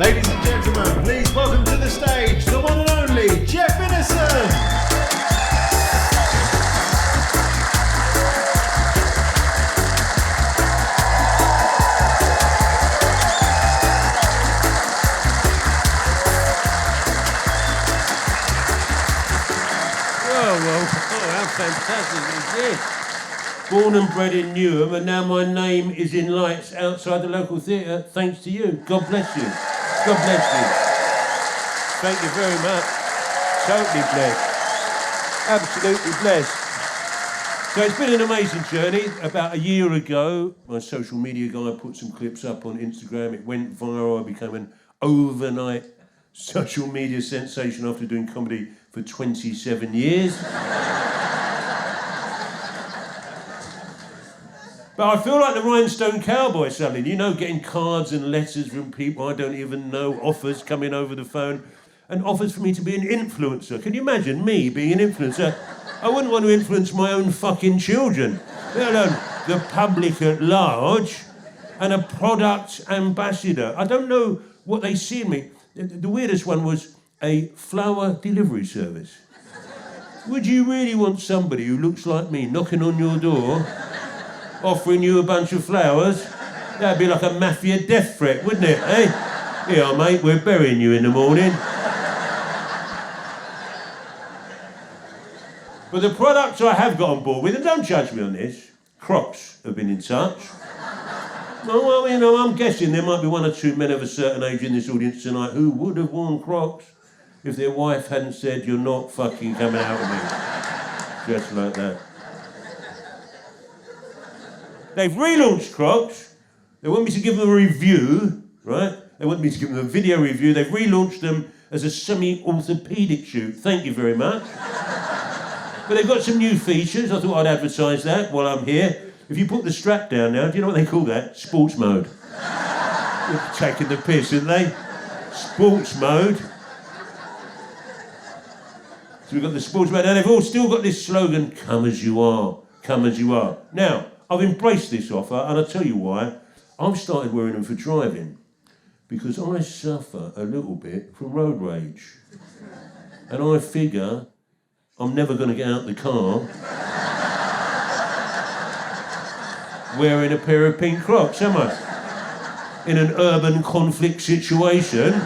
Ladies and gentlemen, please welcome to the stage the one and only Jeff Innocent. How fantastic is this? Born and bred in Newham, and now my name is in lights outside the local theatre, thanks to you. God bless you. God bless you. Thank you very much. Totally blessed. Absolutely blessed. So it's been an amazing journey. About a year ago, my social media guy put some clips up on Instagram. It went viral. I became an overnight social media sensation after doing comedy for 27 years. But I feel like the Rhinestone Cowboy suddenly, you know, getting cards and letters from people I don't even know, offers coming over the phone, and offers for me to be an influencer. Can you imagine me being an influencer? I wouldn't want to influence my own fucking children, let alone the public at large, and a product ambassador. I don't know what they see in me. The weirdest one was a flower delivery service. Would you really want somebody who looks like me knocking on your door, offering you a bunch of flowers? That'd be like a mafia death threat, wouldn't it, eh? Here, mate, we're burying you in the morning. But the products I have got on board with, and don't judge me on this, Crocs have been in touch. Well, you know, I'm guessing there might be one or two men of a certain age in this audience tonight who would have worn Crocs if their wife hadn't said, "You're not fucking coming out with me." Just like that. They've relaunched Crocs. They want me to give them a review, right? They want me to give them a video review. They've relaunched them as a semi-orthopedic shoe. Thank you very much. But they've got some new features. I thought I'd advertise that while I'm here. If you put the strap down now, do you know what they call that? Sports mode. They're taking the piss, aren't they? Sports mode. So we've got the sports mode, and they've all still got this slogan, "Come as you are, come as you are." Now, I've embraced this offer, and I'll tell you why. I've started wearing them for driving, because I suffer a little bit from road rage. And I figure I'm never going to get out the car wearing a pair of pink Crocs, am I? In an urban conflict situation.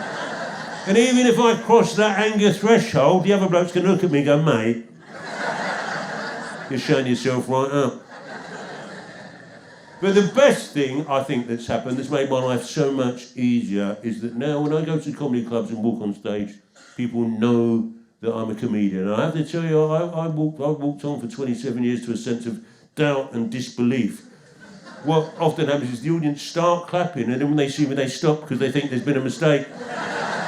And even if I cross that anger threshold, the other bloke's going to look at me and go, "Mate, you're showing yourself right up." But the best thing I think that's happened, that's made my life so much easier, is that now when I go to comedy clubs and walk on stage, people know that I'm a comedian. And I have to tell you, I've walked on for 27 years to a sense of doubt and disbelief. What often happens is the audience start clapping, and then when they see me, they stop because they think there's been a mistake.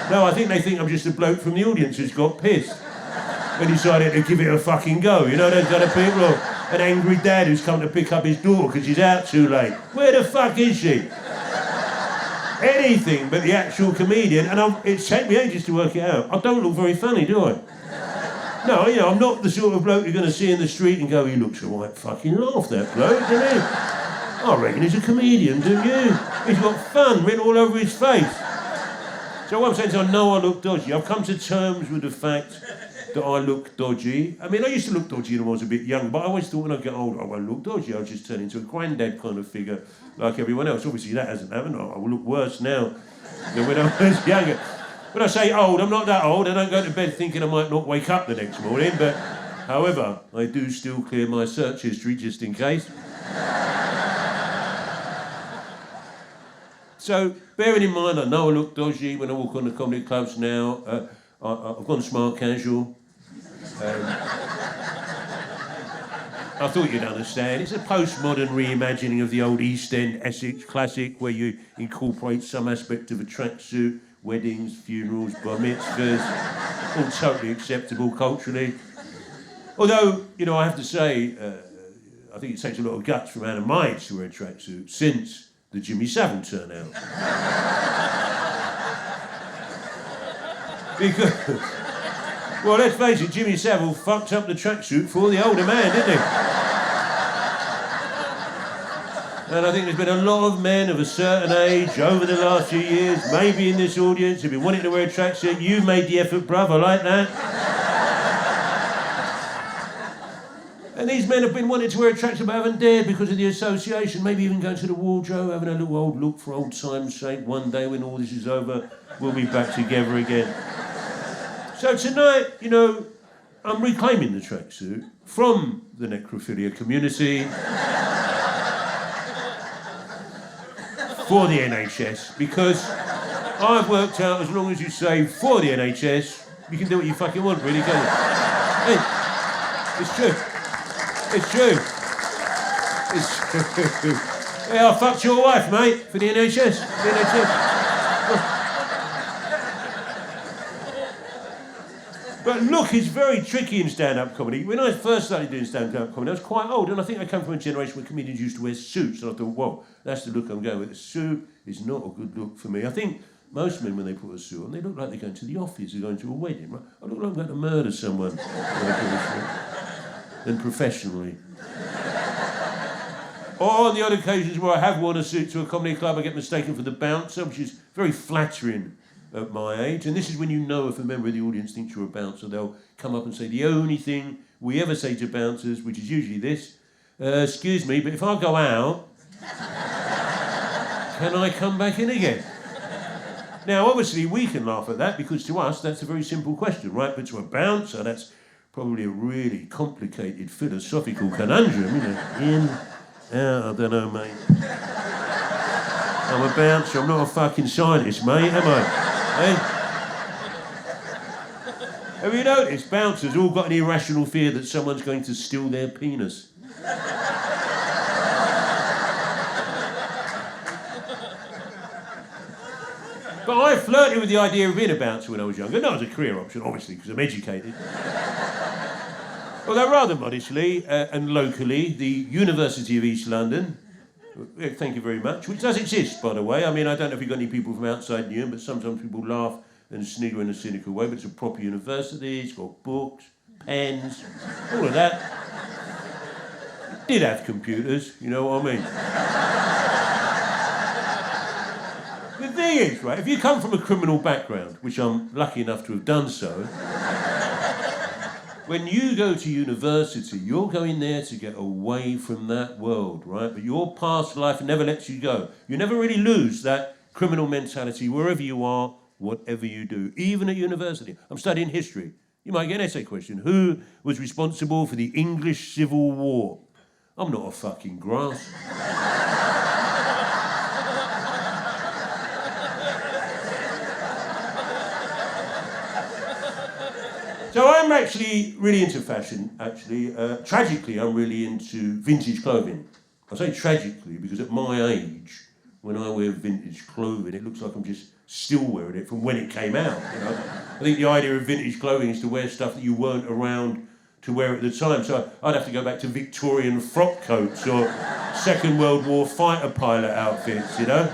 No, I think they think I'm just a bloke from the audience who's got pissed and decided to give it a fucking go. You know those kind of people? Or an angry dad who's come to pick up his daughter because she's out too late. Where the fuck is she? Anything but the actual comedian, and it's taken me ages to work it out. I don't look very funny, do I? No, you know, I'm not the sort of bloke you're going to see in the street and go, "He looks a right fucking laugh, that bloke, doesn't he?" I reckon he's a comedian, don't you? He's got fun written all over his face. So what I'm saying is I know I look dodgy. I've come to terms with the fact that I look dodgy. I mean, I used to look dodgy when I was a bit younger, but I always thought when I get older I won't look dodgy. I'll just turn into a granddad kind of figure like everyone else. Obviously that hasn't happened. I will look worse now than when I was younger. When I say old, I'm not that old. I don't go to bed thinking I might not wake up the next morning, but however, I do still clear my search history just in case. So, bearing in mind, I know I look dodgy when I walk on the comedy clubs now. I've gone smart casual. I thought you'd understand. It's a postmodern reimagining of the old East End Essex classic where you incorporate some aspect of a tracksuit, weddings, funerals, bar mitzvahs, all totally acceptable culturally. Although, you know, I have to say, I think it takes a lot of guts from Animator to wear a tracksuit since the Jimmy Savile turnout. Because, well, let's face it, Jimmy Savile fucked up the tracksuit for the older man, didn't he? And I think there's been a lot of men of a certain age over the last few years, maybe in this audience, who've been wanting to wear a tracksuit. You've made the effort, bruv, I like that. And these men have been wanting to wear a tracksuit but haven't dared because of the association, maybe even going to the wardrobe, having a little old look for old time's sake. One day when all this is over, we'll be back together again. So tonight, you know, I'm reclaiming the tracksuit from the necrophilia community for the NHS, because I've worked out as long as you say for the NHS, you can do what you fucking want, really, can't you? Hey, it's true. It's true. It's true. Yeah, I fucked your wife, mate, for the NHS. The NHS. But look, it's very tricky in stand-up comedy. When I first started doing stand-up comedy, I was quite old, and I think I come from a generation where comedians used to wear suits, and I thought, whoa, that's the look I'm going with. A suit is not a good look for me. I think most men, when they put a suit on, they look like they're going to the office, they're going to a wedding, right? I look like I'm going to murder someone when I put a suit. And professionally. Or on the odd occasions where I have worn a suit to a comedy club, I get mistaken for the bouncer, which is very flattering at my age. And this is when you know if a member of the audience thinks you're a bouncer, they'll come up and say the only thing we ever say to bouncers, which is usually this, excuse me, but if I go out, can I come back in again? Now, obviously, we can laugh at that because to us, that's a very simple question, right? But to a bouncer, that's probably a really complicated philosophical conundrum, you know. In, out, I don't know, mate. I'm a bouncer, I'm not a fucking scientist, mate, am I? Eh? Have you noticed bouncers all got an irrational fear that someone's going to steal their penis? But I flirted with the idea of being a bouncer when I was younger, not as a career option, obviously, because I'm educated. Although rather modestly and locally, the University of East London, thank you very much, which does exist, by the way. I mean, I don't know if you've got any people from outside Newham, but sometimes people laugh and snigger in a cynical way, but it's a proper university, it's got books, pens, all of that. It did have computers, you know what I mean? The thing is, right, if you come from a criminal background, which I'm lucky enough to have done so, when you go to university, you're going there to get away from that world, right? But your past life never lets you go. You never really lose that criminal mentality wherever you are, whatever you do, even at university. I'm studying history. You might get an essay question. Who was responsible for the English Civil War? I'm not a fucking grass. So I'm actually really into fashion, actually. Tragically, I'm really into vintage clothing. I say tragically because at my age, when I wear vintage clothing, it looks like I'm just still wearing it from when it came out. You know? I think the idea of vintage clothing is to wear stuff that you weren't around to wear at the time. So I'd have to go back to Victorian frock coats or Second World War fighter pilot outfits, you know?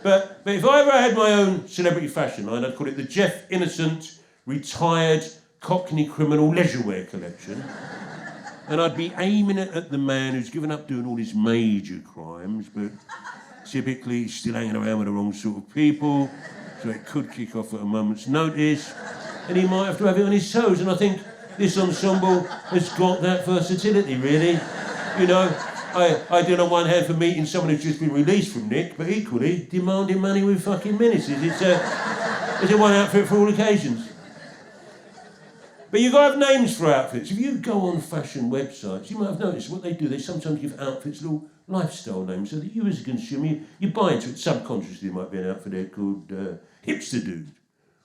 But if I ever had my own celebrity fashion line, I'd call it the Jeff Innocent Retired Cockney Criminal Leisurewear Collection. And I'd be aiming it at the man who's given up doing all his major crimes, but typically he's still hanging around with the wrong sort of people, so it could kick off at a moment's notice, and he might have to have it on his toes. And I think this ensemble has got that versatility, really. You know, I did on one hand for meeting someone who's just been released from Nick, but equally demanding money with fucking menaces. It's a one outfit for all occasions. But you've got to have names for outfits. If you go on fashion websites, you might have noticed what they do. They sometimes give outfits little lifestyle names so that you as a consumer, you buy into it subconsciously. There might be an outfit there called Hipster Dude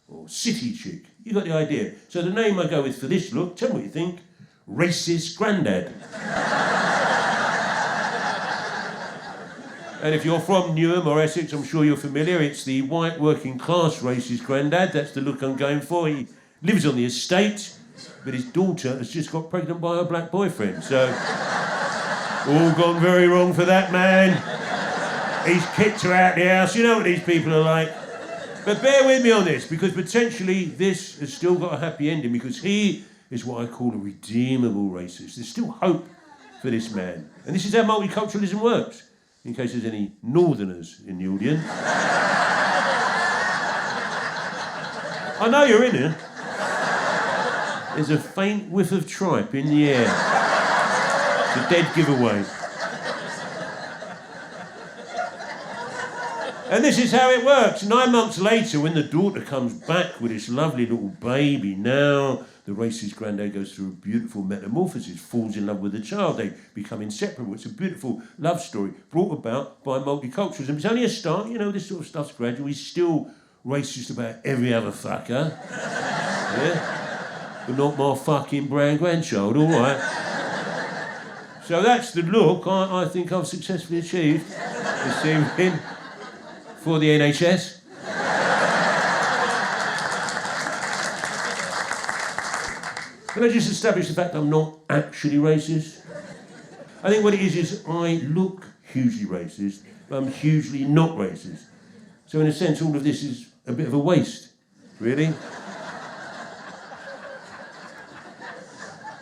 or City Chick. You got the idea. So the name I go with for this look, tell me what you think, Racist Grandad. And if you're from Newham or Essex, I'm sure you're familiar. It's the white working class racist grandad. That's the look I'm going for. He lives on the estate, but his daughter has just got pregnant by her black boyfriend. So, all gone very wrong for that man. He's kicked her out the house. You know what these people are like. But bear with me on this, because potentially this has still got a happy ending, because he is what I call a redeemable racist. There's still hope for this man. And this is how multiculturalism works. in case there's any northerners in the audience. I know you're in here. There's a faint whiff of tripe in the air. It's a dead giveaway. And this is how it works. 9 months later, when the daughter comes back with this lovely little baby, now the racist granddad goes through a beautiful metamorphosis, falls in love with the child, they become inseparable. It's a beautiful love story brought about by multiculturalism. It's only a start, you know, this sort of stuff's gradual. He's still racist about every other fucker. Yeah? But not my fucking brown grandchild, all right? So that's the look I think I've successfully achieved this evening for the NHS. Can I just establish the fact I'm not actually racist? I think what it is I look hugely racist, but I'm hugely not racist. So in a sense, all of this is a bit of a waste, really.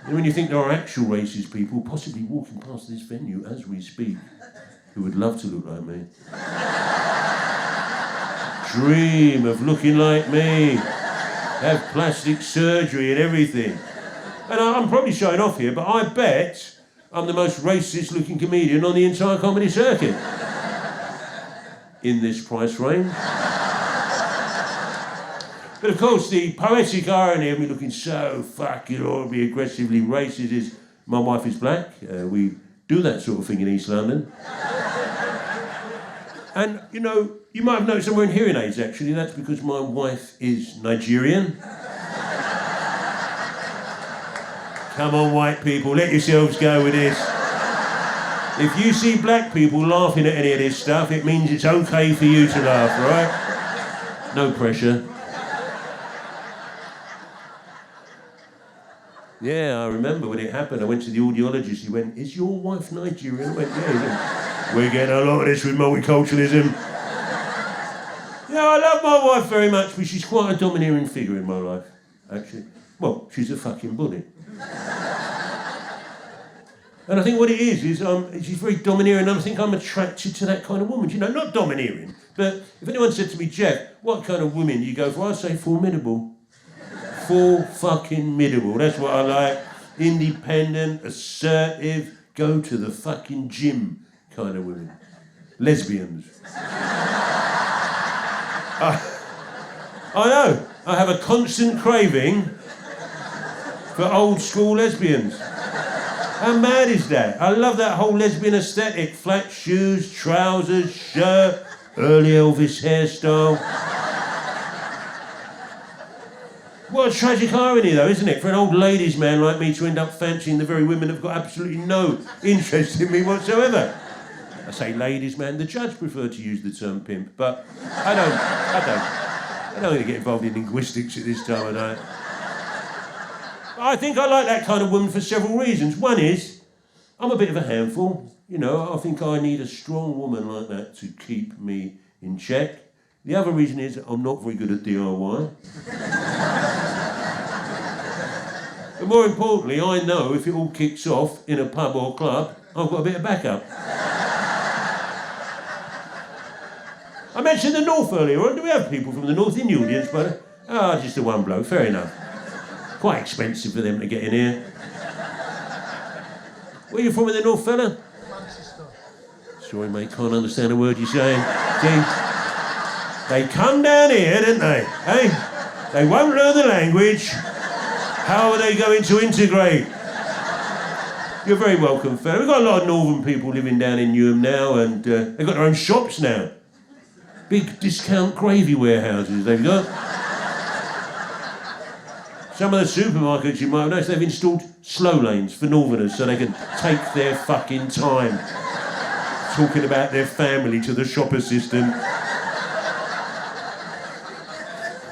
And when you think there are actual racist people possibly walking past this venue as we speak, who would love to look like me. Dream of looking like me. Have plastic surgery and everything. And I'm probably showing off here, but I bet I'm the most racist looking comedian on the entire comedy circuit. In this price range. But of course, the poetic irony of me looking so fucking horribly aggressively racist is my wife is black. We do that sort of thing in East London. And, you know, you might have noticed I'm wearing hearing aids, actually. That's because my wife is Nigerian. Come on, white people, let yourselves go with this. If you see black people laughing at any of this stuff, it means it's okay for you to laugh, right? No pressure. Yeah, I remember when it happened. I went to the audiologist. He went, "Is your wife Nigerian?" I went, "Yeah." He went, "We're getting a lot of this with multiculturalism." Yeah, I love my wife very much, but she's quite a domineering figure in my life, actually. Well, she's a fucking bully. And I think what it is she's very domineering, and I think I'm attracted to that kind of woman. You know, not domineering, but if anyone said to me, "Jeff, what kind of women do you go for?" I'd say formidable. Full-fucking-middable. That's what I like. Independent, assertive, go to the fucking gym kind of women. Lesbians. I know. I have a constant craving for old school lesbians. How mad is that? I love that whole lesbian aesthetic. Flat shoes, trousers, shirt, early Elvis hairstyle. What a tragic irony, though, isn't it? For an old ladies' man like me to end up fancying the very women who've got absolutely no interest in me whatsoever. I say ladies' man. The judge preferred to use the term pimp, but I don't want to get involved in linguistics at this time of night. I think I like that kind of woman for several reasons. One is, I'm a bit of a handful. You know, I think I need a strong woman like that to keep me in check. The other reason is I'm not very good at DIY. But more importantly, I know if it all kicks off in a pub or club, I've got a bit of backup. I mentioned the North earlier on. Do we have people from the North in the audience, but just the one bloke, fair enough. Quite expensive for them to get in here. Where are you from in the North, fella? Manchester. Sorry, mate, can't understand a word you're saying. See? They come down here, don't they? Eh? They won't learn the language. How are they going to integrate? You're very welcome, fella. We've got a lot of northern people living down in Newham now, and they've got their own shops now. Big discount gravy warehouses they've got. Some of the supermarkets, you might have noticed, they've installed slow lanes for northerners so they can take their fucking time talking about their family to the shop assistant.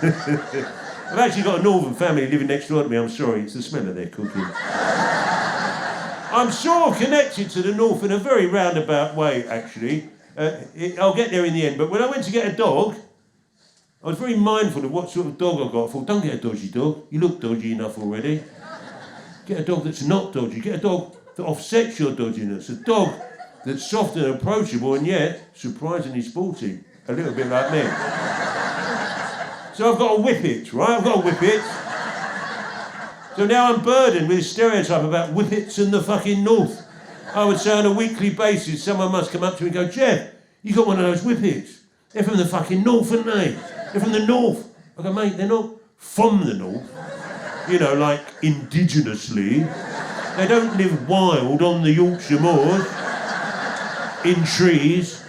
I've actually got a northern family living next door to me. I'm sorry, it's the smell of their cooking. I'm sort of connected to the north in a very roundabout way, actually. I'll get there in the end, but when I went to get a dog, I was very mindful of what sort of dog I got. I thought, don't get a dodgy dog. You look dodgy enough already. Get a dog that's not dodgy. Get a dog that offsets your dodginess. A dog that's soft and approachable and yet surprisingly sporty. A little bit like me. So I've got a whippet, right? I've got a whippet. So now I'm burdened with a stereotype about whippets and the fucking north. I would say on a weekly basis, someone must come up to me and go, Jeff, you got one of those whippets. They're from the fucking north, aren't they? They're from the north. I go, mate, they're not from the north. You know, like indigenously. They don't live wild on the Yorkshire moors, in trees.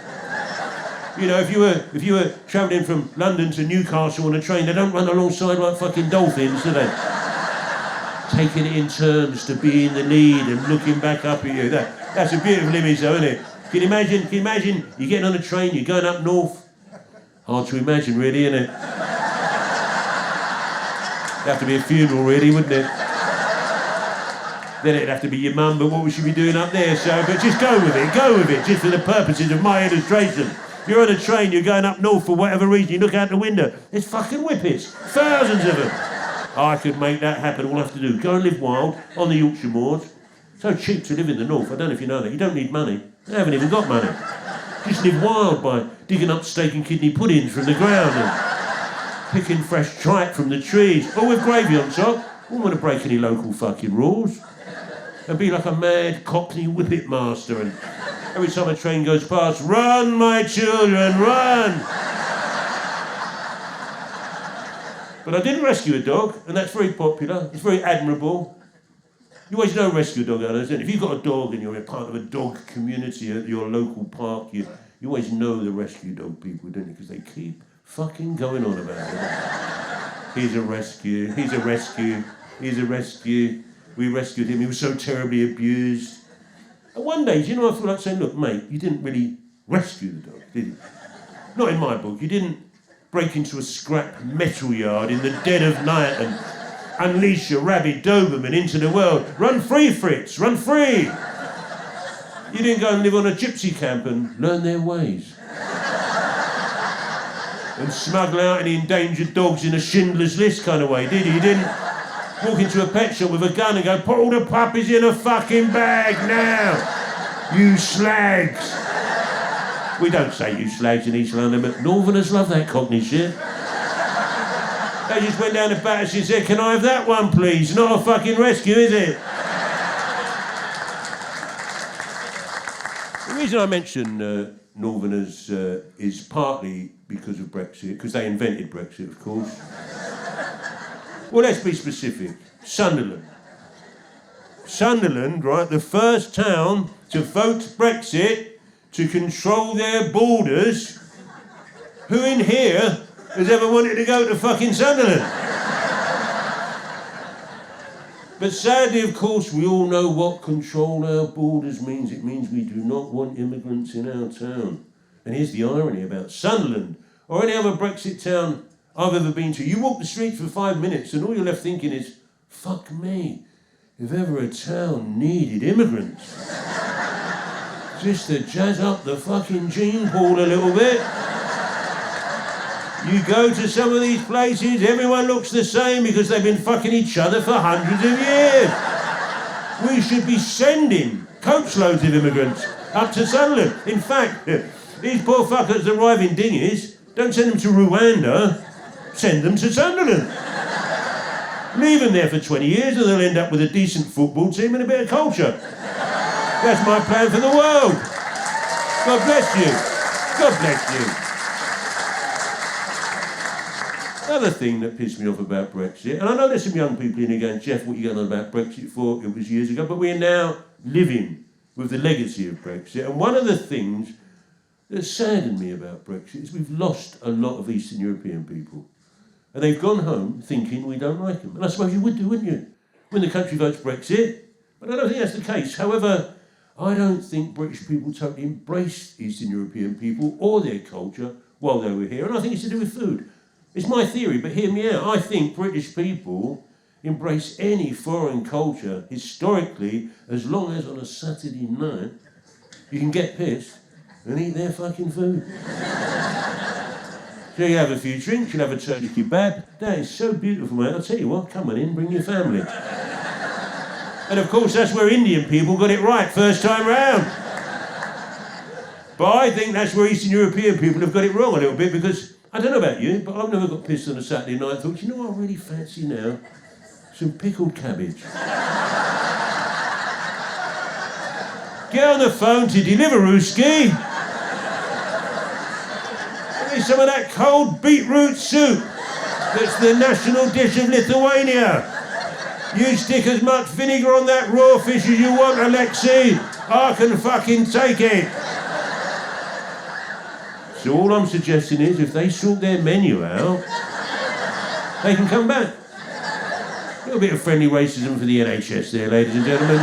You know, if you were travelling from London to Newcastle on a train, they don't run alongside like fucking dolphins, do they? Taking it in turns to be in the lead and looking back up at you. That's a beautiful image though, isn't it? Can you imagine you're getting on a train, you're going up north? Hard to imagine really, isn't it? It'd have to be a funeral really, wouldn't it? Then it'd have to be your mum, but what would she be doing up there? So, but just go with it, just for the purposes of my illustration. You're on a train, you're going up north for whatever reason, you look out the window, there's fucking whippets, thousands of them. I could make that happen, all I have to do, go and live wild on the Yorkshire moors. So cheap to live in the north, I don't know if you know that, you don't need money. They haven't even got money. Just live wild by digging up steak and kidney puddings from the ground and picking fresh tripe from the trees, all with gravy on top. Wouldn't want to break any local fucking rules. I'd be like a mad Cockney whippet master and every time a train goes past, run, my children, run! But I didn't rescue a dog, and that's very popular. It's very admirable. You always know rescue a dog owners, don't you? If you've got a dog and you're a part of a dog community at your local park, you always know the rescue dog people, don't you? Because they keep fucking going on about it. He's a rescue, he's a rescue, he's a rescue. We rescued him, he was so terribly abused. And one day, do you know, I feel like saying, look, mate, you didn't really rescue the dog, did you? Not in my book. You didn't break into a scrap metal yard in the dead of night and unleash your rabid Doberman into the world. Run free, Fritz, run free! You didn't go and live on a gypsy camp and learn their ways. And smuggle out any endangered dogs in a Schindler's List kind of way, did you? You didn't walk into a pet shop with a gun and go, put all the puppies in a fucking bag now, you slags. We don't say you slags in East London, but Northerners love that Cockney shit. They just went down to Battersea and said, can I have that one, please? Not a fucking rescue, is it? The reason I mention Northerners is partly because of Brexit, because they invented Brexit, of course. Well, let's be specific. Sunderland. Sunderland, right, the first town to vote Brexit to control their borders. Who in here has ever wanted to go to fucking Sunderland? But sadly, of course, we all know what control our borders means. It means we do not want immigrants in our town. And here's the irony about Sunderland, or any other Brexit town I've ever been to. You walk the streets for 5 minutes and all you're left thinking is, fuck me, if ever a town needed immigrants. Just to jazz up the fucking gene pool a little bit. You go to some of these places, everyone looks the same because they've been fucking each other for hundreds of years. We should be sending coachloads of immigrants up to Sunderland. In fact, these poor fuckers that arrive in dinghies, don't send them to Rwanda, send them to Sunderland. Leave them there for 20 years and they'll end up with a decent football team and a bit of culture. That's my plan for the world. God bless you. God bless you. Another thing that pissed me off about Brexit, and I know there's some young people in here going, Jeff, what are you going on about Brexit for? It was years ago, but we are now living with the legacy of Brexit. And one of the things that saddened me about Brexit is we've lost a lot of Eastern European people. And they've gone home thinking we don't like them. And I suppose you would do, wouldn't you? When the country votes Brexit. But I don't think that's the case. However, I don't think British people totally embraced Eastern European people or their culture while they were here. And I think it's to do with food. It's my theory, but hear me out. I think British people embrace any foreign culture historically as long as on a Saturday night you can get pissed and eat their fucking food. So you have a few drinks, you'll have a turkey kebab. That is so beautiful, mate. I'll tell you what, come on in, bring your family. And of course, that's where Indian people got it right first time round. But I think that's where Eastern European people have got it wrong a little bit, because, I don't know about you, but I've never got pissed on a Saturday night and thought, you know what I really fancy now? Some pickled cabbage. Get on the phone to Deliverooski. Give me some of that cold beetroot soup. That's the national dish of Lithuania. You stick as much vinegar on that raw fish as you want, Alexei. I can fucking take it. So all I'm suggesting is, if they sort their menu out, they can come back. A little bit of friendly racism for the NHS there, ladies and gentlemen.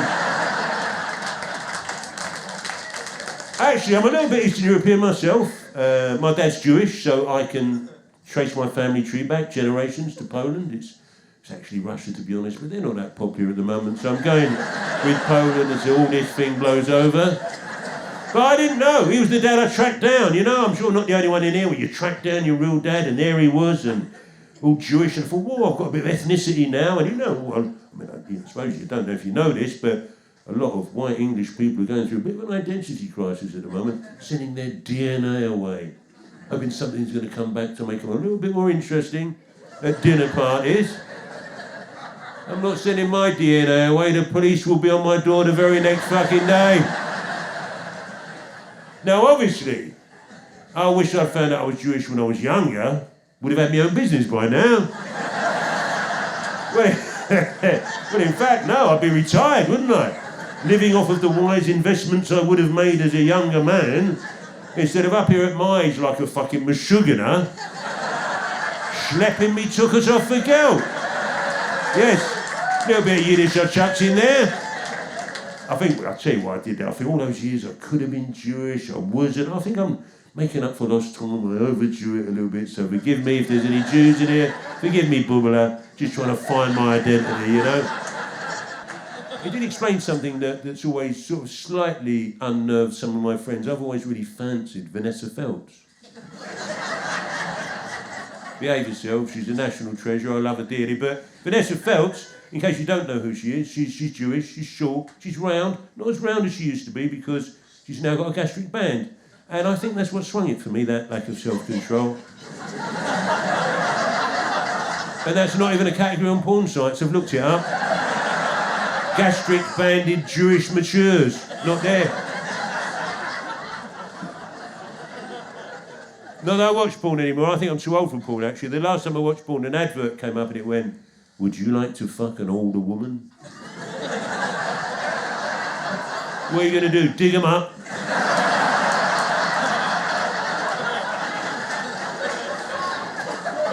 Actually, I'm a little bit Eastern European myself. My dad's Jewish, so I can trace my family tree back generations to Poland. It's actually Russia, to be honest, but they're not that popular at the moment, so I'm going with Poland until all this thing blows over. But I didn't know. He was the dad I tracked down, you know. I'm sure I'm not the only one in here where you track down your real dad, and there he was, and all Jewish, and I thought, whoa, I've got a bit of ethnicity now, and you know, well, I mean, I suppose you don't know if you know this, but a lot of white English people are going through a bit of an identity crisis at the moment, sending their DNA away, hoping something's going to come back to make them a little bit more interesting at dinner parties. I'm not sending my DNA away. The police will be on my door the very next fucking day. Now, obviously, I wish I'd found out I was Jewish when I was younger. Would have had my own business by now. Well, in fact, no, I'd be retired, wouldn't I? Living off of the wise investments I would have made as a younger man, instead of up here at my age like a fucking mashugana, schlepping me tuckers off for geld. Yes, a little bit of Yiddish I chucked in there. I'll tell you why I did that. I think all those years I could have been Jewish, I wasn't. I think I'm making up for lost time. I overdrew it a little bit, so forgive me if there's any Jews in here. Forgive me, Bubala, just trying to find my identity, you know? It did explain something that's always sort of slightly unnerved some of my friends. I've always really fancied Vanessa Feltz. Behave yourself, she's a national treasure, I love her dearly, but Vanessa Feltz, in case you don't know who she is, she's Jewish, she's short, she's round, not as round as she used to be because she's now got a gastric band. And I think that's what swung it for me, that lack of self-control. And that's not even a category on porn sites, I've looked it up. Gastric-banded Jewish matures, not there. Not that I watch porn anymore, I think I'm too old for porn actually. The last time I watched porn, an advert came up and it went, "Would you like to fuck an older woman?" What are you going to do, dig them up?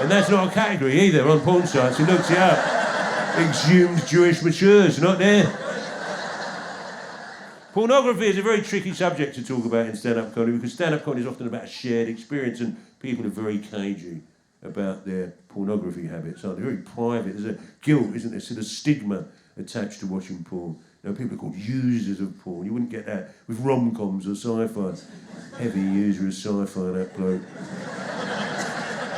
And that's not a category either on porn sites, who looks it up. Exhumed Jewish matures, not there. Pornography is a very tricky subject to talk about in stand-up comedy because stand-up comedy is often about a shared experience and people are very cagey about their pornography habits. They're very private. There's a guilt, isn't there? Sort of stigma attached to watching porn. You know, people are called users of porn. You wouldn't get that with rom-coms or sci-fi. Heavy user of sci-fi, that bloke.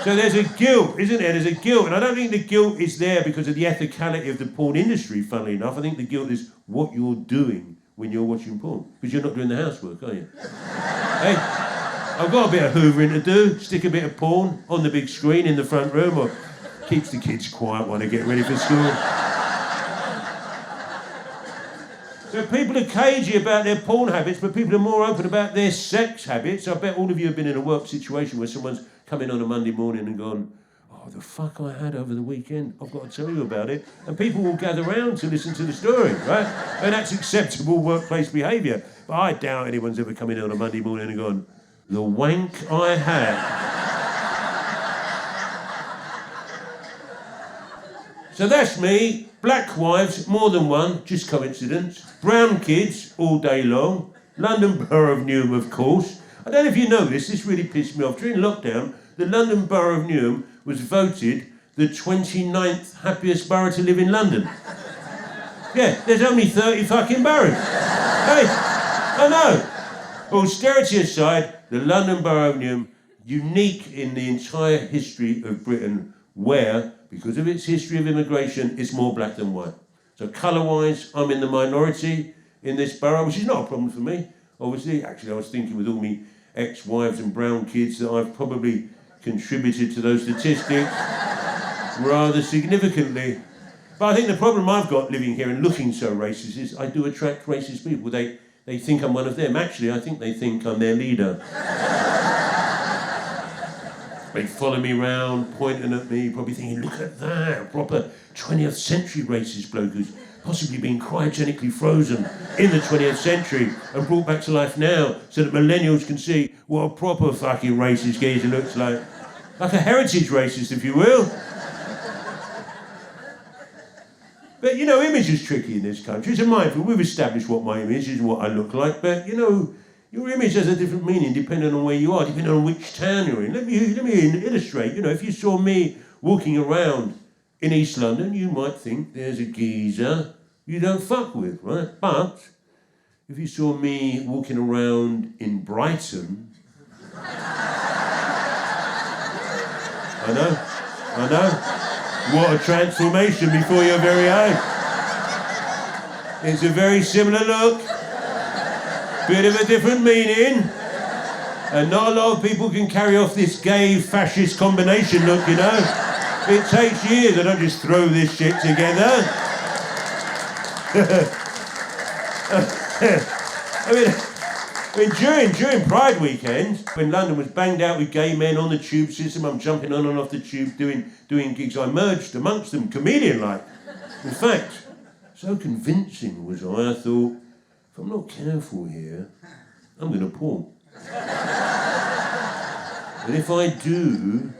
So there's a guilt, isn't there? There's a guilt. And I don't think the guilt is there because of the ethicality of the porn industry, funnily enough. I think the guilt is what you're doing when you're watching porn. Because you're not doing the housework, are you? Hey, I've got a bit of hoovering to do. Stick a bit of porn on the big screen in the front room or keeps the kids quiet while they get ready for school. So people are cagey about their porn habits, but people are more open about their sex habits. I bet all of you have been in a work situation where someone's come in on a Monday morning and gone, "Oh, the fuck I had over the weekend, I've got to tell you about it." And people will gather round to listen to the story, right? And that's acceptable workplace behaviour. But I doubt anyone's ever come in on a Monday morning and gone, "The wank I had." So that's me. Black wives, more than one, just coincidence. Brown kids, all day long. London Borough of Newham, of course. I don't know if you know this really pissed me off. During lockdown, the London Borough of Newham was voted the 29th happiest borough to live in London. Yeah, there's only 30 fucking boroughs. Hey, I know. Austerity aside, the London Borough of Newham, unique in the entire history of Britain, where, because of its history of immigration, it's more black than white. So colour-wise, I'm in the minority in this borough, which is not a problem for me. obviously. Actually, I was thinking with all me ex-wives and brown kids that I've probably contributed to those statistics rather significantly. But I think the problem I've got living here and looking so racist is I do attract racist people. They think I'm one of them. Actually, I think they think I'm their leader. They follow me round, pointing at me, probably thinking, look at that, a proper 20th century racist bloke who's possibly been cryogenically frozen in the 20th century and brought back to life now so that millennials can see what a proper fucking racist geezer looks like. Like a heritage racist, if you will. But, you know, image is tricky in this country. It's a minefield. We've established what my image is, what I look like, but, you know, your image has a different meaning depending on where you are, depending on which town you're in. Let me illustrate. You know, if you saw me walking around in East London, you might think there's a geezer you don't fuck with, right? But if you saw me walking around in Brighton, I know. What a transformation before your very eyes. It's a very similar look. Bit of a different meaning. And not a lot of people can carry off this gay fascist combination look, you know. It takes years. I don't just throw this shit together. I mean, during Pride weekend, when London was banged out with gay men on the tube system, I'm jumping on and off the tube doing gigs. I merged amongst them, comedian-like. In fact, so convincing was I thought, if I'm not careful here, I'm going to pull. And if I do,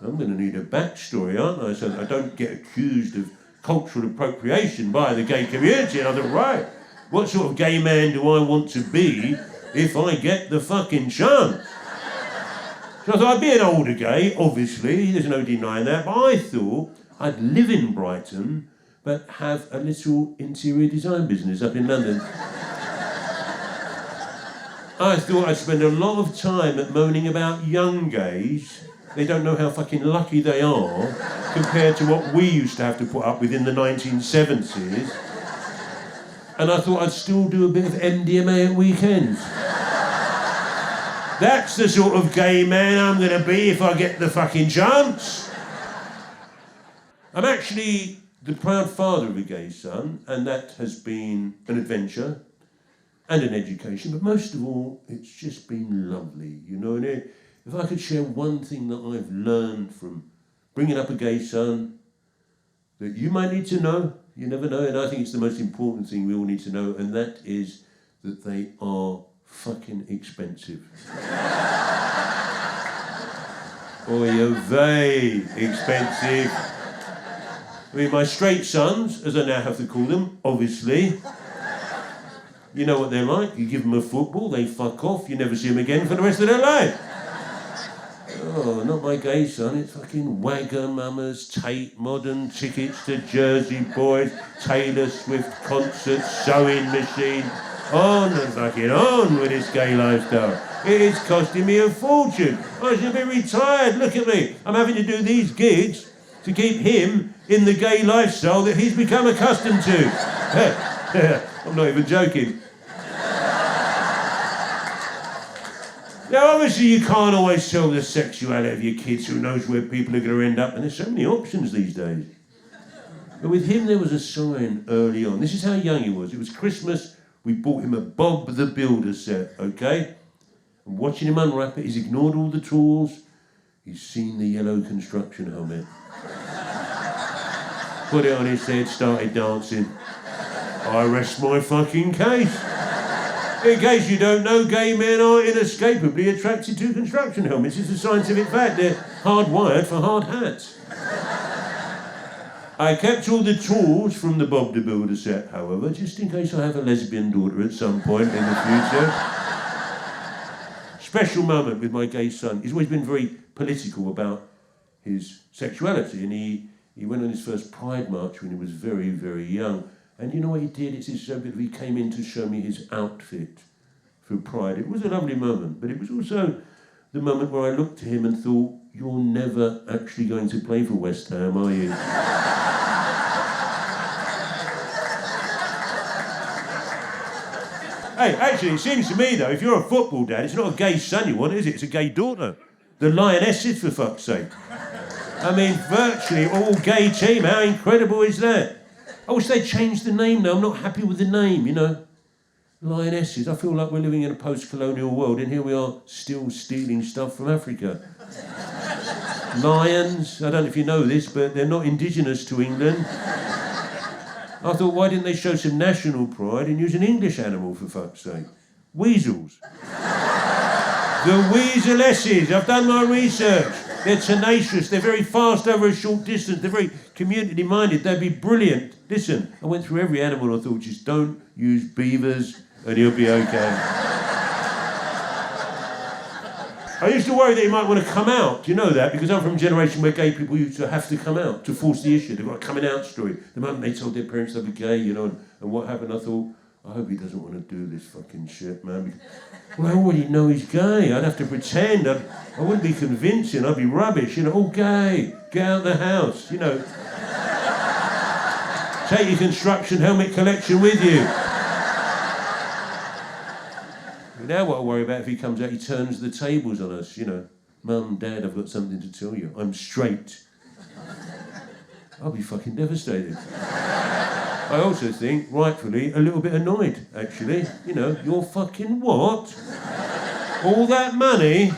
I'm going to need a backstory, aren't I? So that I don't get accused of cultural appropriation by the gay community. And I thought, right, what sort of gay man do I want to be if I get the fucking chance? So I thought I'd be an older gay, obviously, there's no denying that, but I thought I'd live in Brighton, but have a little interior design business up in London. I thought I'd spend a lot of time at moaning about young gays. They don't know how fucking lucky they are compared to what we used to have to put up with in the 1970s. And I thought I'd still do a bit of MDMA at weekends. That's the sort of gay man I'm going to be if I get the fucking chance. I'm actually the proud father of a gay son, and that has been an adventure and an education, but most of all, it's just been lovely, you know. And if I could share one thing that I've learned from bringing up a gay son that you might need to know, you never know, and I think it's the most important thing we all need to know, and that is that they are fucking expensive. Oy vey, expensive. I mean, my straight sons, as I now have to call them, obviously, you know what they're like. You give them a football, they fuck off, you never see them again for the rest of their life. Oh, not my gay son, it's fucking Wagamamas, Tate Modern, tickets to Jersey Boys, Taylor Swift concerts, sewing machine. On and fucking on with this gay lifestyle. It is costing me a fortune. I should be retired, look at me. I'm having to do these gigs to keep him in the gay lifestyle that he's become accustomed to. I'm not even joking. Now, obviously, you can't always tell the sexuality of your kids. Who knows where people are going to end up? And there's so many options these days. But with him, there was a sign early on. This is how young he was. It was Christmas. We bought him a Bob the Builder set, okay? And watching him unwrap it, he's ignored all the tools. He's seen the yellow construction helmet. Put it on his head, started dancing. I rest my fucking case. In case you don't know, gay men are inescapably attracted to construction helmets. It's a scientific fact. They're hardwired for hard hats. I kept all the tools from the Bob the Builder set, however, just in case I have a lesbian daughter at some point in the future. Special moment with my gay son. He's always been very political about his sexuality, and he went on his first Pride march when he was very, very young. And you know what he did? It's so good. He came in to show me his outfit for Pride. It was a lovely moment, but it was also the moment where I looked at him and thought, you're never actually going to play for West Ham, are you? Hey, actually, it seems to me, though, if you're a football dad, it's not a gay son you want, is it? It's a gay daughter. The Lionesses, for fuck's sake. I mean, virtually all gay team. How incredible is that? I wish they'd changed the name, though. I'm not happy with the name, you know. Lionesses. I feel like we're living in a post-colonial world, and here we are still stealing stuff from Africa. Lions. I don't know if you know this, but they're not indigenous to England. I thought, why didn't they show some national pride and use an English animal, for fuck's sake? Weasels. The weaselesses. I've done my research. They're tenacious. They're very fast over a short distance. They're very community-minded. They'd be brilliant. Listen, I went through every animal. I thought, just don't use beavers and he'll be okay. I used to worry that he might want to come out. Do you know that? Because I'm from a generation where gay people used to have to come out to force the issue. They've got a coming out story. The moment they told their parents they were gay, you know, and what happened, I thought, I hope he doesn't want to do this fucking shit, man. Well, I already know he's gay. I'd have to pretend. I wouldn't be convincing. I'd be rubbish, you know. Oh, gay. Get out of the house, you know. Take your construction helmet collection with you. Now what I worry about if he comes out, he turns the tables on us, you know. Mum, Dad, I've got something to tell you. I'm straight. I'll be fucking devastated. I also think, rightfully, a little bit annoyed, actually. You know, you're fucking what? All that money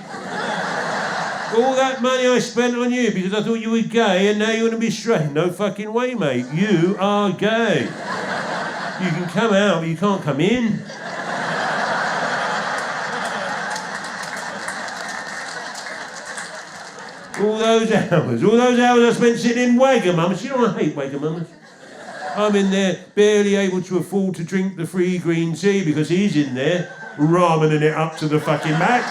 I spent on you because I thought you were gay and now you want to be straight. No fucking way, mate. You are gay. You can come out, but you can't come in. All those hours I spent sitting in Wagamama's. You know I hate Wagamama's. I'm in there, barely able to afford to drink the free green tea because he's in there, ramening it up to the fucking max.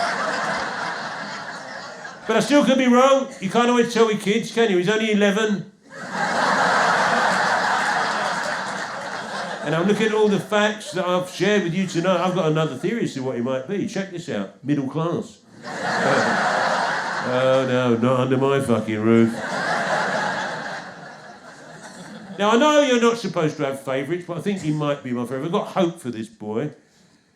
But I still could be wrong. You can't always tell with kids, can you? He's only 11. And I'm looking at all the facts that I've shared with you tonight. I've got another theory as to what he might be. Check this out. Middle class. Oh no, not under my fucking roof. Now I know you're not supposed to have favourites, but I think he might be my favourite. I've got hope for this boy.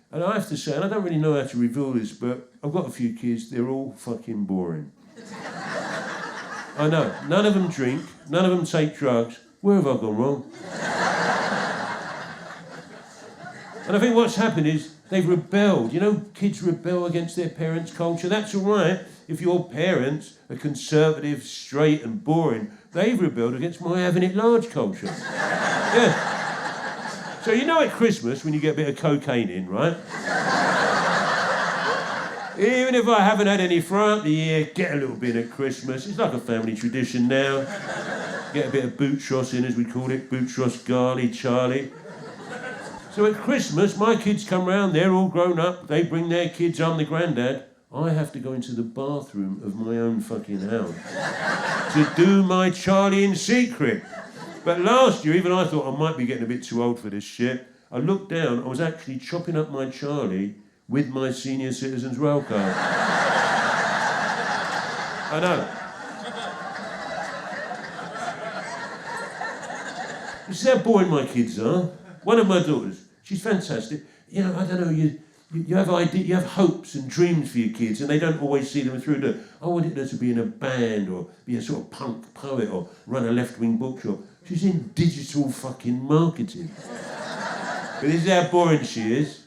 And I have to say, and I don't really know how to reveal this, but I've got a few kids, they're all fucking boring. I know, none of them drink, none of them take drugs. Where have I gone wrong? And I think what's happened is they've rebelled. You know, kids rebel against their parents' culture. That's all right if your parents are conservative, straight and boring. They've rebelled against my having it large culture. Yeah. So you know at Christmas when you get a bit of cocaine in, right? Even if I haven't had any throughout the year, get a little bit at Christmas. It's like a family tradition now. Get a bit of bootros in, as we call it, bootros Garley, Charlie. So at Christmas, my kids come round, they're all grown up, they bring their kids, I'm the granddad. I have to go into the bathroom of my own fucking house to do my Charlie in secret. But last year, even I thought I might be getting a bit too old for this shit. I looked down, I was actually chopping up my Charlie with my senior citizens rail card. I know. This is how boring my kids are. One of my daughters, she's fantastic. You know, I don't know, you have ideas, you have hopes and dreams for your kids, and they don't always see them through. I wanted her to be in a band, or be a sort of punk poet, or run a left-wing bookshop. She's in digital fucking marketing. But this is how boring she is.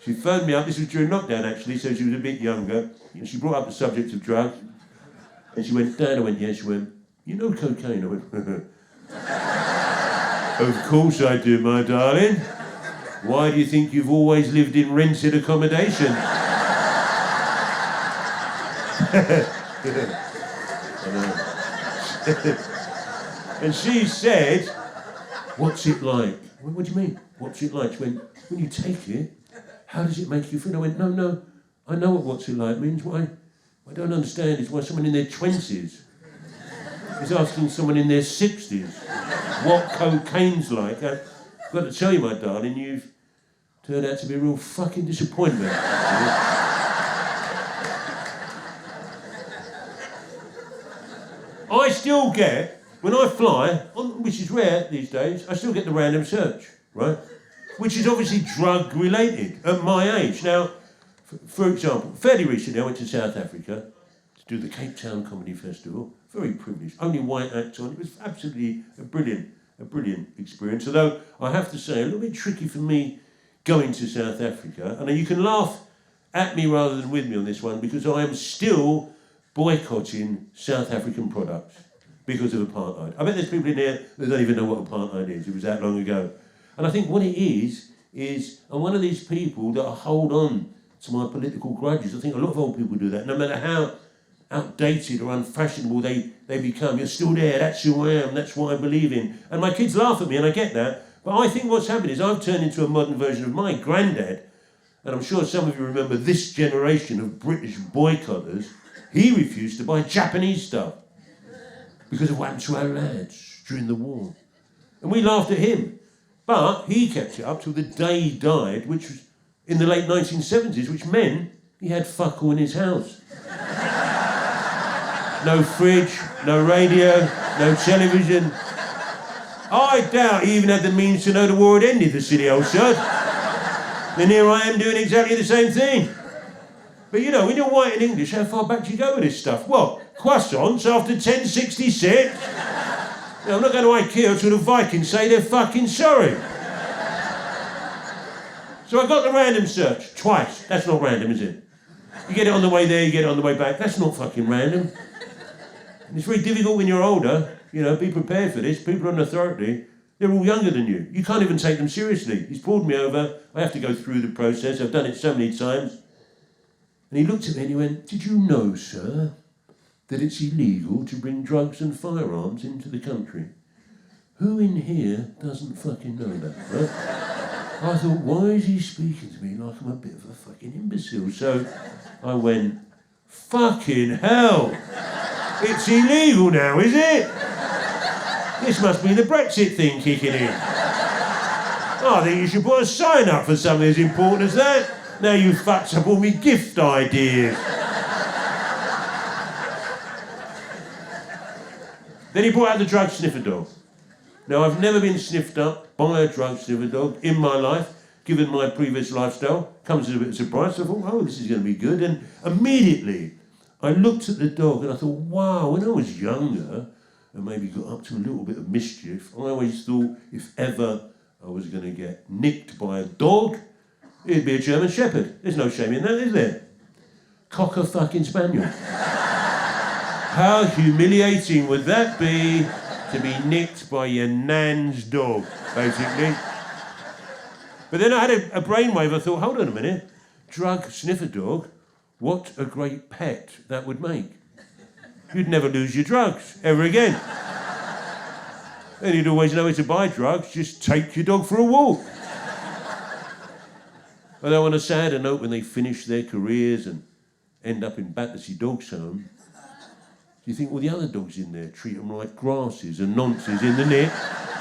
She phoned me up, this was during lockdown actually, so she was a bit younger. And she brought up the subject of drugs. And she went, Dad, I went, yeah. She went, you know cocaine? I went, of course I do, my darling. Why do you think you've always lived in rented accommodation? And she said, what's it like? What do you mean? What's it like? She went, when you take it, how does it make you feel? I went, no, I know what what's it like means. What I don't understand is why someone in their 20s is asking someone in their 60s what cocaine's like. I've got to tell you, my darling, you've turned out to be a real fucking disappointment. I still get, when I fly, which is rare these days, I still get the random search, right? which is obviously drug related at my age. Now, for example, fairly recently I went to South Africa to do the Cape Town Comedy Festival. Very privileged, only white acts on. It was absolutely a brilliant experience. Although I have to say, a little bit tricky for me going to South Africa. And you can laugh at me rather than with me on this one, because I am still boycotting South African products because of apartheid. I bet there's people in here that don't even know what apartheid is. It was that long ago. And I think what it is I'm one of these people that hold on to my political grudges. I think a lot of old people do that. No matter how outdated or unfashionable they become, you're still there, that's who I am, that's what I believe in. And my kids laugh at me, and I get that. But I think what's happened is I've turned into a modern version of my granddad. And I'm sure some of you remember this generation of British boycotters. He refused to buy Japanese stuff because of what happened to our lads during the war. And we laughed at him. But he kept it up till the day he died, which was in the late 1970s, which meant he had fuck all in his house. No fridge, no radio, no television. I doubt he even had the means to know the war had ended, the silly old sod. Then here I am doing exactly the same thing. But you know, when you're white and English, how far back do you go with this stuff? What? Croissants after 1066? You know, I'm not going to IKEA till the Vikings say they're fucking sorry. So I got the random search twice. That's not random, is it? You get it on the way there, you get it on the way back. That's not fucking random. And it's very difficult when you're older. You know, be prepared for this. People on authority, they're all younger than you. You can't even take them seriously. He's pulled me over. I have to go through the process. I've done it so many times. And he looked at me and he went, "Did you know, sir, that it's illegal to bring drugs and firearms into the country?" Who in here doesn't fucking know that, right? I thought, why is he speaking to me like I'm a bit of a fucking imbecile? So I went, fucking hell! It's illegal now, is it? This must be the Brexit thing kicking in. I think you should put a sign up for something as important as that. Now you fucked up all me gift ideas. Then he brought out the drug sniffer dog. Now, I've never been sniffed up by a drug sniffer dog in my life, given my previous lifestyle. Comes as a bit of a surprise. So I thought, oh, this is going to be good. And immediately, I looked at the dog and I thought, wow, when I was younger, and maybe got up to a little bit of mischief, I always thought if ever I was going to get nicked by a dog, it'd be a German Shepherd. There's no shame in that, is there? Cocker fucking spaniel. How humiliating would that be to be nicked by your nan's dog, basically? But then I had a brainwave. I thought, hold on a minute. Drug sniffer dog, what a great pet that would make. You'd never lose your drugs ever again. And you'd always know where to buy drugs. Just take your dog for a walk. Although on a sadder note, when they finish their careers and end up in Battersea Dogs Home, you think, well, the other dogs in there treat them like grasses and nonces in the nick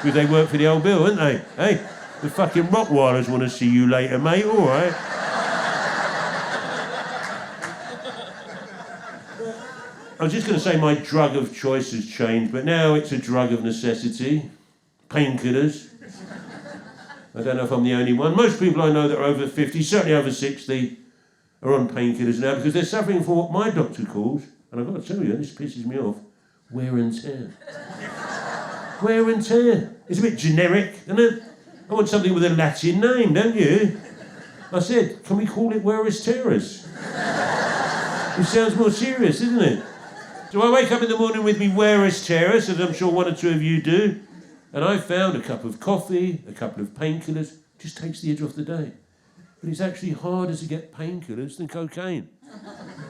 because they work for the old bill, don't they? Hey, the fucking Rottweilers want to see you later, mate, all right? I was just going to say my drug of choice has changed, but now it's a drug of necessity. Painkillers. I don't know if I'm the only one. Most people I know that are over 50, certainly over 60, are on painkillers now because they're suffering from what my doctor calls, and I've got to tell you, this pisses me off, wear and tear. Wear and tear. It's a bit generic, isn't it? I want something with a Latin name, don't you? I said, can we call it Wearers Terrors? It sounds more serious, isn't it? So I wake up in the morning with me Wearers Terrors, as I'm sure one or two of you do, and I found a cup of coffee, a couple of painkillers, just takes the edge off the day. But it's actually harder to get painkillers than cocaine.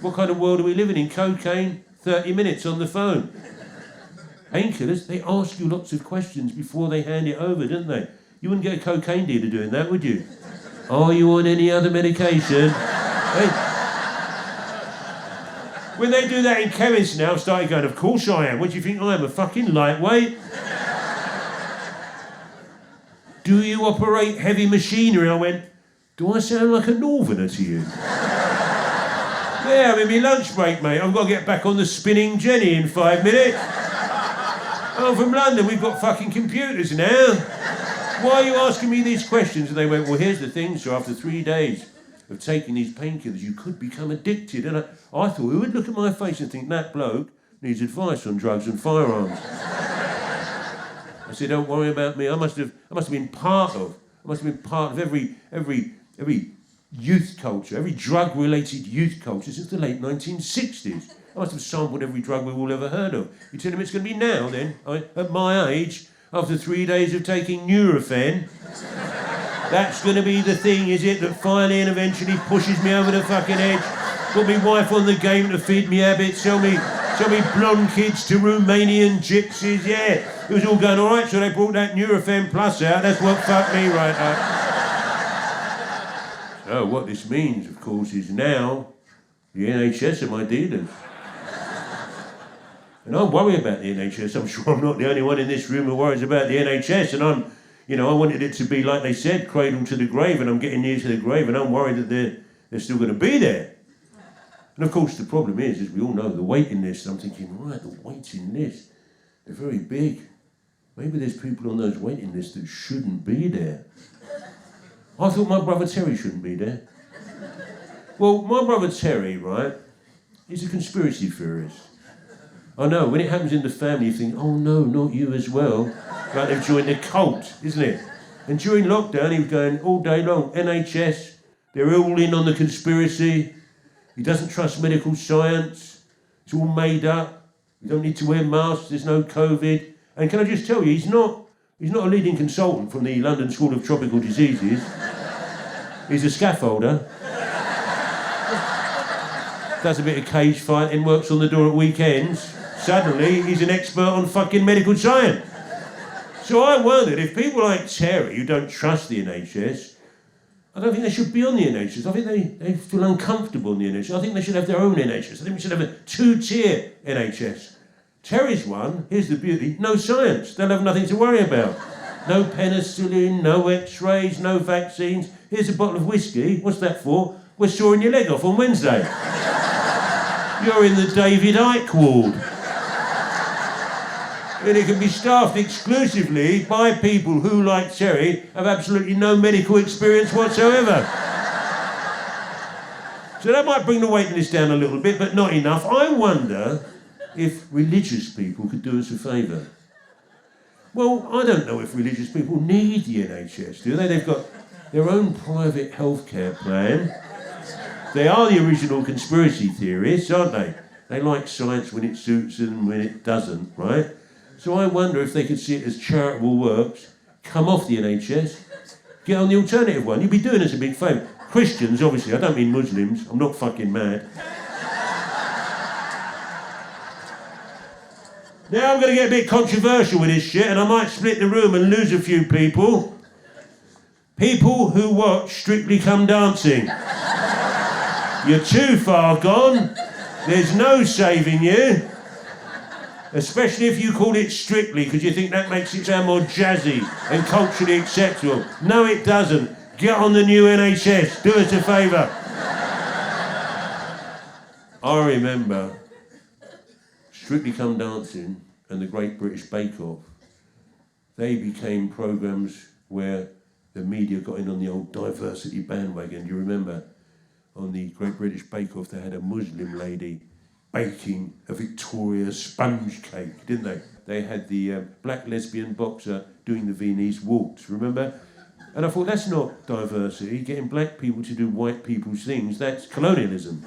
What kind of world are we living in? Cocaine, 30 minutes on the phone. Painkillers, they ask you lots of questions before they hand it over, don't they? You wouldn't get a cocaine dealer doing that, would you? Are you on any other medication? Hey. When they do that in chemists now, I've started going, of course I am. What do you think I am, a fucking lightweight? Do you operate heavy machinery? I went, do I sound like a northerner to you? Yeah, I'm in my lunch break, mate. I've got to get back on the spinning jenny in 5 minutes. I'm from London, we've got fucking computers now. why are you asking me these questions? And they went, well, here's the thing, so after 3 days of taking these painkillers, you could become addicted. And I thought, who would look at my face and think, that bloke needs advice on drugs and firearms? I said, don't worry about me. I must have been part of every youth culture, every drug-related youth culture since the late 1960s. I must have sampled every drug we've all ever heard of. You tell him it's going to be now, then, at my age, after 3 days of taking Nurofen, that's going to be the thing, is it, that finally and eventually pushes me over the fucking edge, put me wife on the game to feed me habits, sell me blonde kids to Romanian gypsies, yeah. It was all going all right, so they brought that Nurofen Plus out. That's what fucked me right up. So what this means, of course, is now the NHS are my dealers. And I worry about the NHS. I'm sure I'm not the only one in this room who worries about the NHS. And I wanted it to be, like they said, cradle to the grave, and I'm getting near to the grave, and I'm worried that they're still going to be there. And of course, the problem is, as we all know, the waiting list. I'm thinking, right, the waiting list, they're very big. Maybe there's people on those waiting lists that shouldn't be there. I thought my brother Terry shouldn't be there. Well, my brother Terry, right, he's a conspiracy theorist. I know, when it happens in the family, you think, oh no, not you as well. Like they've joined a cult, isn't it? And during lockdown, he was going all day long, NHS, they're all in on the conspiracy. He doesn't trust medical science. It's all made up. You don't need to wear masks. There's no COVID. And can I just tell you, he's not a leading consultant from the London School of Tropical Diseases. He's a scaffolder. Does a bit of cage fighting, works on the door at weekends. Suddenly, he's an expert on fucking medical science. So I wondered if people like Terry, who don't trust the NHS, I don't think they should be on the NHS. I think they feel uncomfortable in the NHS. I think they should have their own NHS. I think we should have a 2-tier NHS. Terry's one, here's the beauty, no science. They'll have nothing to worry about. No penicillin, no x-rays, no vaccines. Here's a bottle of whiskey. What's that for? We're sawing your leg off on Wednesday. You're in the David Icke ward. And it can be staffed exclusively by people who, like Terry, have absolutely no medical experience whatsoever. So that might bring the waiting list down a little bit, but not enough. I wonder if religious people could do us a favour. Well, I don't know if religious people need the NHS, do they? They've got their own private healthcare plan. They are the original conspiracy theorists, aren't they? They like science when it suits and when it doesn't, right? So I wonder if they could see it as charitable works, come off the NHS, get on the alternative one. You'd be doing us a big favour. Christians, obviously, I don't mean Muslims, I'm not fucking mad. Now I'm going to get a bit controversial with this shit, and I might split the room and lose a few people. People who watch Strictly Come Dancing. You're too far gone. There's no saving you. Especially if you call it Strictly, because you think that makes it sound more jazzy and culturally acceptable. No, it doesn't. Get on the new NHS. Do us a favour. I remember Strictly Come Dancing and the Great British Bake Off. They became programmes where the media got in on the old diversity bandwagon. Do you remember? On the Great British Bake Off, they had a Muslim lady baking a Victoria sponge cake, didn't they? They had the black lesbian boxer doing the Viennese waltz, remember? And I thought, that's not diversity. Getting black people to do white people's things, that's colonialism.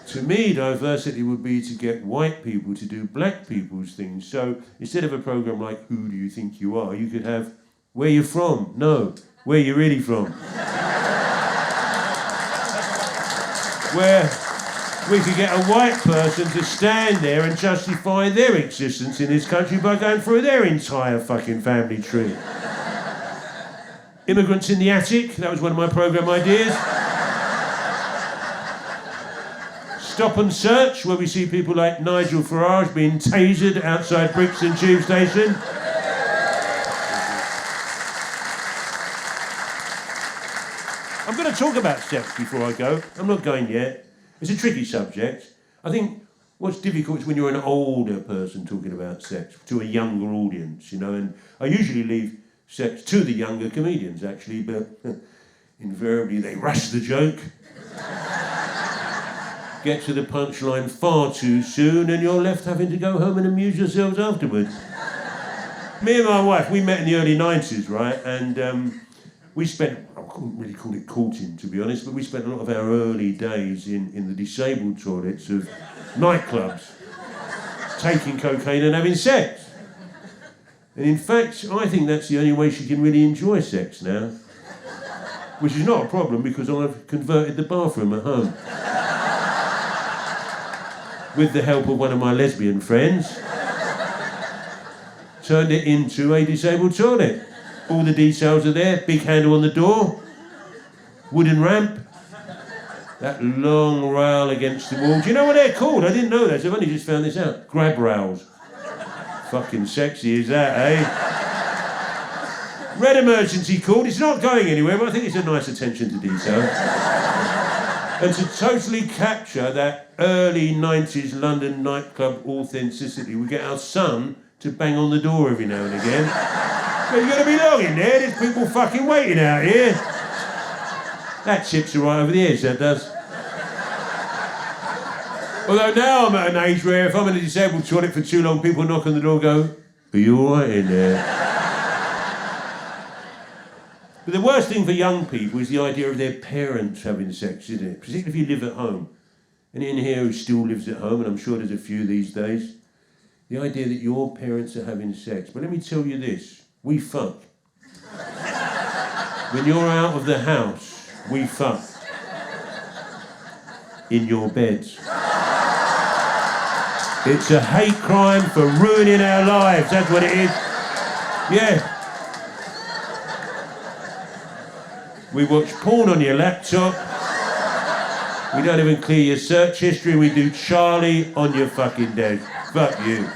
To me, diversity would be to get white people to do black people's things. So instead of a programme like Who Do You Think You Are, you could have Where You From? No, Where You Really From? Where we could get a white person to stand there and justify their existence in this country by going through their entire fucking family tree. Immigrants in the Attic, that was one of my programme ideas. Stop and Search, where we see people like Nigel Farage being tasered outside Brixton Tube Station. I'm going to talk about sex before I go. I'm not going yet. It's a tricky subject. I think What's difficult is when you're an older person talking about sex to a younger audience, you know, and I usually leave sex to the younger comedians, actually, but invariably they rush the joke, get to the punchline far too soon, and you're left having to go home and amuse yourselves afterwards. Me and my wife, we met in the early 90s, right, and we spent, I couldn't really call it courting, to be honest, but we spent a lot of our early days in the disabled toilets of nightclubs, taking cocaine and having sex. And in fact, I think that's the only way she can really enjoy sex now, which is not a problem because I've converted the bathroom at home. With the help of one of my lesbian friends, turned it into a disabled toilet. All the details are there, big handle on the door, wooden ramp, that long rail against the wall. Do you know what they're called? I didn't know that, so I've only just found this out. Grab rails. Fucking sexy is that, eh? Red emergency called. It's not going anywhere, but I think it's a nice attention to detail. And to totally capture that early 90s London nightclub authenticity, we get our son to bang on the door every now and again. But you're going to be long in there, there's people fucking waiting out here. That chips are right over the edge, that does. Although now I'm at an age where if I'm in a disabled toilet for too long, people knock on the door and go, "Are you all right in there?" But the worst thing for young people is the idea of their parents having sex, isn't it? Particularly if you live at home. Anyone here who still lives at home, and I'm sure there's a few these days, the idea that your parents are having sex. But let me tell you this, we fuck. When you're out of the house, we fuck. In your beds. It's a hate crime for ruining our lives, that's what it is. Yeah. We watch porn on your laptop. We don't even clear your search history. We do Charlie on your fucking desk. Fuck you.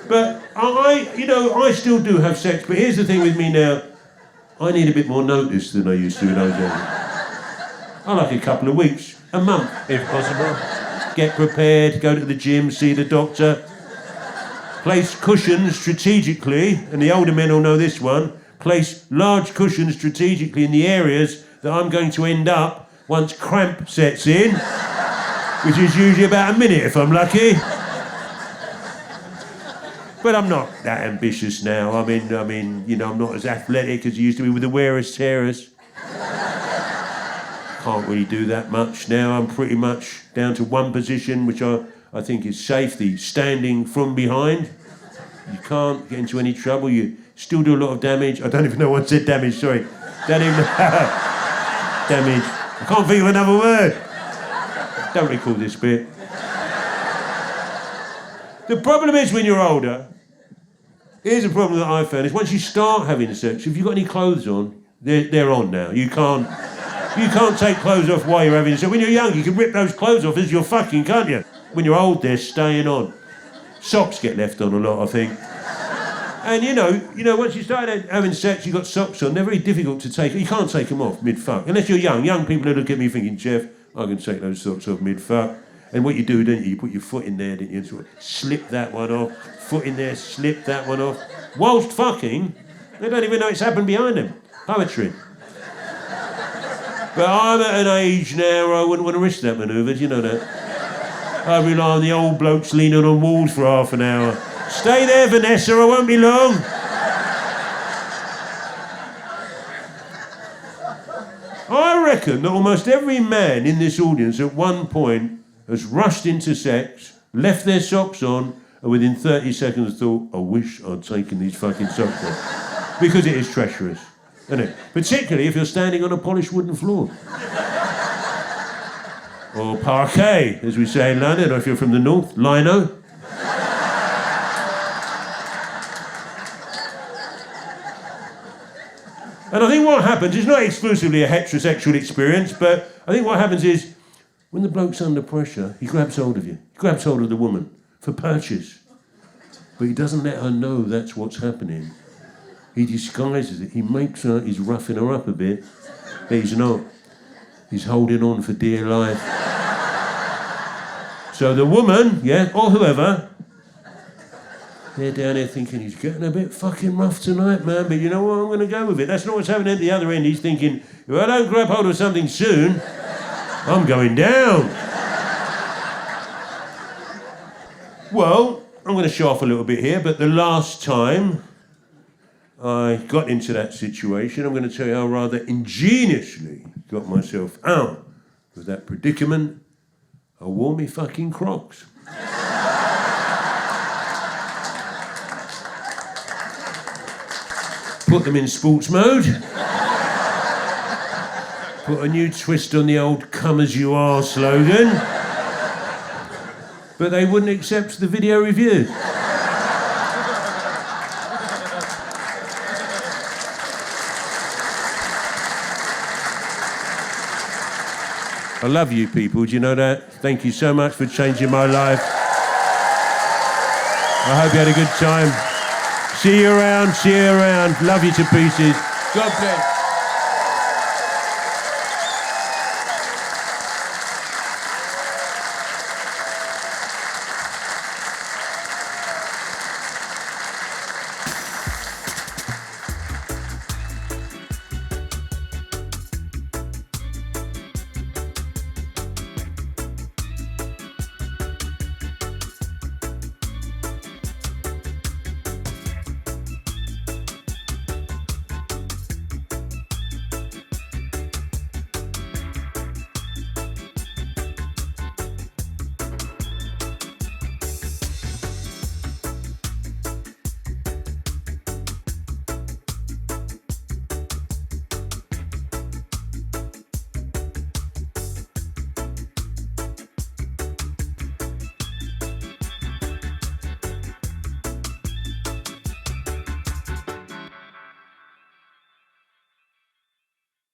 But I still do have sex, but here's the thing with me now. I need a bit more notice than I used to in those days. I like a couple of weeks, a month, if possible. Get prepared, go to the gym, see the doctor. Place cushions strategically, and the older men will know this one. Place large cushions strategically in the areas that I'm going to end up once cramp sets in, which is usually about a minute if I'm lucky. But I'm not that ambitious now. I mean, you know, I'm not as athletic as I used to be with the wearers tearers. Can't really do that much now. I'm pretty much down to one position, which I think is safety, standing from behind. You can't get into any trouble. You still do a lot of damage. I don't even know what said damage, sorry. Don't even know. Damage. I can't think of another word. Don't recall this bit. The problem is when you're older, here's a problem that I found, is once you start having sex, if you've got any clothes on, they're on now. You can't take clothes off while you're having sex. When you're young, you can rip those clothes off as you're fucking, can't you? When you're old, they're staying on. Socks get left on a lot, I think. And you know, once you start having sex, you've got socks on, they're very difficult to take. You can't take them off mid-fuck. Unless you're young. Young people who look at me thinking, "Jeff, I can take those socks off mid-fuck." And what you do, don't you? You put your foot in there, don't you? Sort of slip that one off. Foot in there, slip that one off. Whilst fucking, they don't even know it's happened behind them. Poetry. But I'm at an age now where I wouldn't want to risk that manoeuvre, do you know that? I rely on the old blokes leaning on walls for half an hour. Stay there, Vanessa, I won't be long. I reckon that almost every man in this audience at one point has rushed into sex, left their socks on, and within 30 seconds thought, "I wish I'd taken these fucking socks off." Because it is treacherous, isn't it? Particularly if you're standing on a polished wooden floor. Or parquet, as we say in London, or if you're from the north, lino. And I think what happens is not exclusively a heterosexual experience, but I think what happens is when the bloke's under pressure, he grabs hold of you. He grabs hold of the woman for purchase. But he doesn't let her know that's what's happening. He disguises it. He makes her, he's roughing her up a bit, but he's not. He's holding on for dear life. So the woman, yeah, or whoever, they're down there thinking, he's getting a bit fucking rough tonight, man, but you know what, I'm going to go with it. That's not what's happening at the other end. He's thinking, if I don't grab hold of something soon, I'm going down. Well, I'm going to show off a little bit here, but the last time I got into that situation, I'm going to tell you how rather ingeniously got myself out of that predicament. I wore me fucking Crocs. Put them in sports mode. Put a new twist on the old "come as you are" slogan. But they wouldn't accept the video review. I love you people, do you know that? Thank you so much for changing my life. I hope you had a good time. See you around, see you around. Love you to pieces. God bless.